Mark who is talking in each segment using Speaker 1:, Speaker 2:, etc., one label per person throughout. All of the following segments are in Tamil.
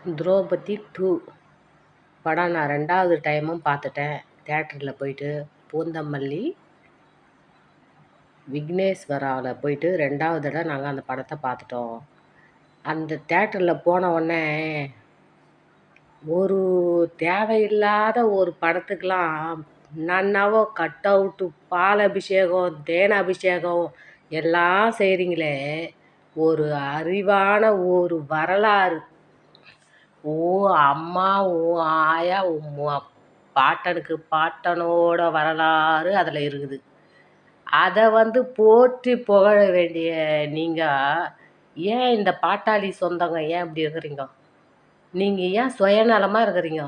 Speaker 1: திரௌபதி 2 படம் நான் 2வது டைமும் பார்த்துட்டேன். தியேட்டரில் போயிட்டு பூந்தமல்லி விக்னேஸ்வராவில் போயிட்டு 2வது தடவை நாங்கள் அந்த படத்தை பார்த்துட்டோம். அந்த தியேட்டரில் போன உடனே ஒரு தேவையில்லாத ஒரு படத்துக்கெலாம் நன்னாவோ கட் அவுட்டு, பால் அபிஷேகம், தேன் அபிஷேகம் எல்லாம் செய்கிறீங்களே, ஒரு அறிவான ஒரு வரலாறு ஓ அம்மா, ஓ ஆயா, பாட்டனுக்கு பாட்டனோட வரலாறு அதில் இருக்குது. அதை போற்றி புகழ வேண்டிய நீங்கள் ஏன் இந்த பாட்டாளி சொந்தங்க ஏன் இப்படி இருக்கிறீங்க? நீங்கள் ஏன் சுயநலமாக இருக்கிறீங்க?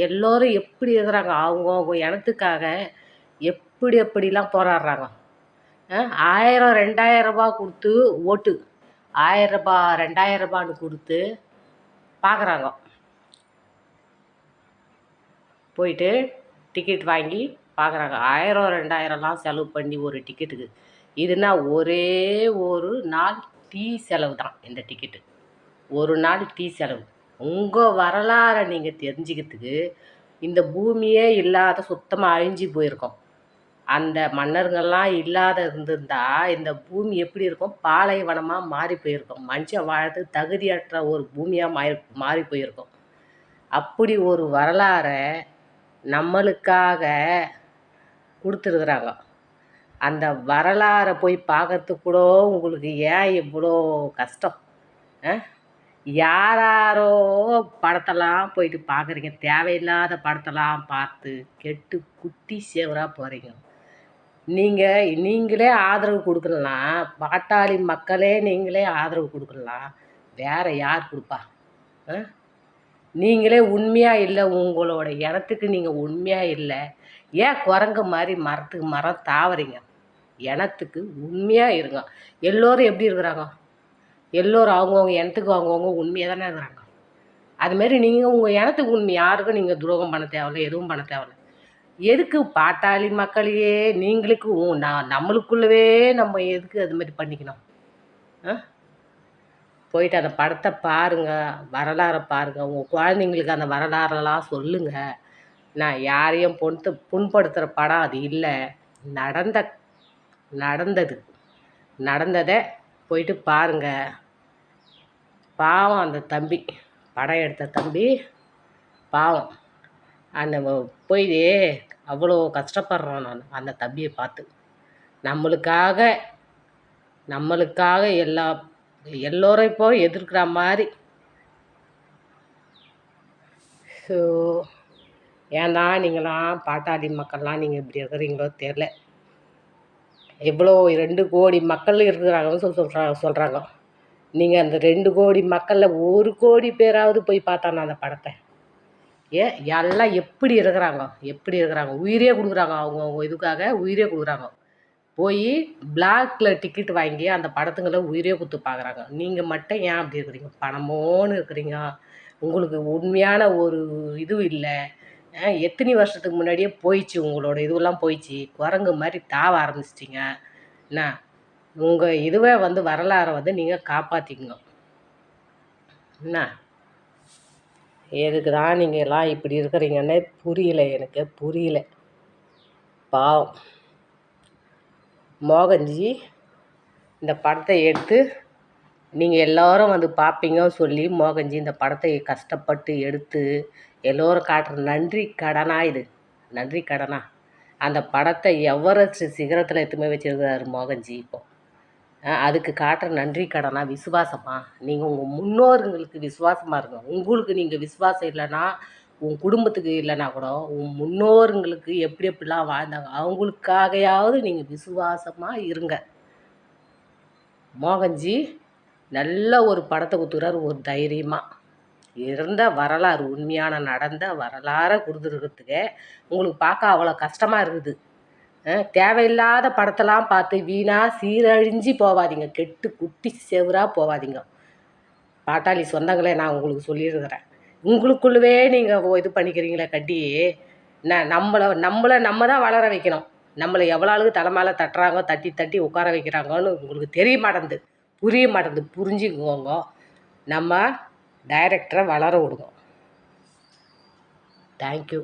Speaker 1: எல்லோரும் எப்படி இருக்கிறாங்க? அவங்கவுங்க இனத்துக்காக எப்படிலாம் போராடுறாங்க. 1000 2000 ரூபா கொடுத்து ஓட்டு, 1000 ரூபா 2000 ரூபான்னு கொடுத்து பார்க்குறாங்க. போயிட்டு டிக்கெட் வாங்கி பார்க்குறாங்க. 1000 2000லாம் செலவு பண்ணி ஒரு டிக்கெட்டுக்கு. இதுனா ஒரே ஒரு நாள் டீ செலவு தான் இந்த டிக்கெட்டு. ஒரு நாள் டீ செலவு. உங்கள் வரலாறை நீங்கள் தெரிஞ்சுக்கிறதுக்கு இந்த பூமியே இல்லாத சுத்தமாக அழிஞ்சு போயிருக்கோம். அந்த மன்னர்கள்லாம் இல்லாத இருந்திருந்தா இந்த பூமி எப்படி இருக்கும்? பாலைவனமாக மாறி போயிருக்கும். மனுஷன் வாழ்றது தகுதியற்ற ஒரு பூமியாக மாறி போயிருக்கும். அப்படி ஒரு வரலாறை நம்மளுக்காக கொடுத்துருக்குறாங்க. அந்த வரலாறை போய் பார்க்கறதுக்கு கூட உங்களுக்கு ஏன் இவ்வளோ கஷ்டம்? யாரோ படத்தெல்லாம் போயிட்டு பார்க்குறீங்க. தேவையில்லாத படத்தெல்லாம் பார்த்து கெட்டு குட்டி சேவராக போகிறீங்க. நீங்களே ஆதரவு கொடுக்கலாம். பாட்டாளி மக்களே நீங்களே ஆதரவு கொடுக்கலாம். வேறு யார் கொடுப்பா? நீங்களே உண்மையாக இல்லை, உங்களோட இனத்துக்கு நீங்கள் உண்மையாக இல்லை, ஏன் குரங்கு மாதிரி மரத்துக்கு மரம் தாவறீங்க? இனத்துக்கு உண்மையாக இருங்க. எல்லோரும் எப்படி இருக்கிறாங்க? எல்லோரும் அவங்கவுங்க இனத்துக்கு அவங்கவுங்க உண்மையாக தானே இருக்கிறாங்க. அதுமாரி நீங்கள் உங்கள் இனத்துக்கு உண்மை, யாருக்கும் நீங்கள் துரோகம் பண்ண தேவையில்லை, எதுவும் பண்ண தேவையில்லை. எதுக்கு பாட்டாளி மக்களையே நீங்களுக்கு நம்மளுக்குள்ளவே நம்ம எதுக்கு அது மாதிரி பண்ணிக்கணும்? போயிட்டு அந்த படத்தை பாருங்கள், வரலாறை பாருங்கள். உங்கள் குழந்தைங்களுக்கு அந்த வரலாறெல்லாம் சொல்லுங்கள். நான் யாரையும் புண்படுத்துகிற படம் அது இல்லை. நடந்ததை போயிட்டு பாருங்கள். பாவம் அந்த தம்பி, படம் எடுத்த தம்பி பாவம். அந்த போய் அவ்வளோ கஷ்டப்படுறோம் நான் அந்த தம்பியை பார்த்து. நம்மளுக்காக எல்லோரும் இப்போ எதிர்க்கிற மாதிரி. ஸோ ஏன்னா நீங்களாம் பாட்டாளி மக்கள்லாம் நீங்கள் இப்படி இருக்கிறீங்களோ தெரில. எவ்வளோ 2 கோடி மக்கள் இருக்கிறாங்கன்னு சொல்கிறாங்க. நீங்கள் அந்த 2 கோடி மக்களில் 1 கோடி பேராவது போய் பார்த்தானா அந்த படத்தை? எல்லாம் எப்படி இருக்கிறாங்க? உயிரே கொடுக்குறாங்க. அவங்கவுங்க இதுக்காக உயிரே கொடுக்குறாங்க. போய் பிளாக்கில் டிக்கெட் வாங்கி அந்த படத்துங்களை உயிரே கொடுத்து பார்க்குறாங்க. நீங்கள் மட்டும் ஏன் அப்படி இருக்கிறீங்க? பணமோன்னு இருக்கிறீங்க. உங்களுக்கு உண்மையான ஒரு இதுவும் இல்லை. எத்தனை வருஷத்துக்கு முன்னாடியே போயிடுச்சு, உங்களோட இதுவெல்லாம் போயிடுச்சு. குரங்கு மாதிரி தாவ ஆரம்பிச்சிட்டிங்க. என்ன உங்கள் இதுவே வரலாறை நீங்கள் காப்பாற்றிக்கணும். என்ன எதுக்கு தான் நீங்கள் எல்லாம் இப்படி இருக்கிறீங்கன்னு எனக்கு புரியல. பாவம் மோகன்ஜி இந்த படத்தை எடுத்து நீங்கள் எல்லோரும் பார்ப்பீங்கன்னு சொல்லி மோகன்ஜி இந்த படத்தை கஷ்டப்பட்டு எடுத்து எல்லோரும் காட்டுற நன்றி கடனா இது? நன்றி கடனா? அந்த படத்தை எவரெஸ்ட் சிகரத்தில் எடுத்துமே வச்சுருக்கிறாரு மோகன்ஜி. இப்போ அதுக்கு காட்டுற நன்றி கடனா? விசுவாசமா? நீங்கள் உங்கள் முன்னோர்களுக்கு விசுவாசமாக இருங்க. உங்களுக்கு நீங்கள் விசுவாசம் இல்லைன்னா, உன் குடும்பத்துக்கு இல்லைன்னா கூட உன் முன்னோர்களுக்கு எப்படிலாம் வாழ்ந்தாங்க அவங்களுக்காகையாவது நீங்கள் விசுவாசமாக இருங்க. மோகன்ஜி நல்ல ஒரு படத்தை கொடுத்துக்கிறாரு. ஒரு தைரியமாக இருந்த வரலாறு, உண்மையான நடந்த வரலாறை கொடுத்துருக்கிறதுக்கு உங்களுக்கு பார்க்க அவ்வளோ கஷ்டமாக இருக்குது. தேவையில்லாத படத்தெல்லாம் பார்த்து வீணாக சீரழிஞ்சு போகாதீங்க. கெட்டு குட்டி செவராக போகாதீங்க. பாட்டாளி சொந்தங்களே, நான் உங்களுக்கு சொல்லியிருக்கிறேன். உங்களுக்குள்ளவே நீங்கள் இது பண்ணிக்கிறீங்களே கட்டி. நம்மளை நம்ம தான் வளர வைக்கணும். நம்மளை எவ்வளோ ஆளுக்கு தலை மேலே தட்டுறாங்க, தட்டி உட்கார வைக்கிறாங்கன்னு உங்களுக்கு தெரிய மாட்டேங்குது, புரிய மாட்டேங்குது. புரிஞ்சுக்கோங்க. நம்ம டைரக்டரை வளர விடுங்க. தேங்க்யூ.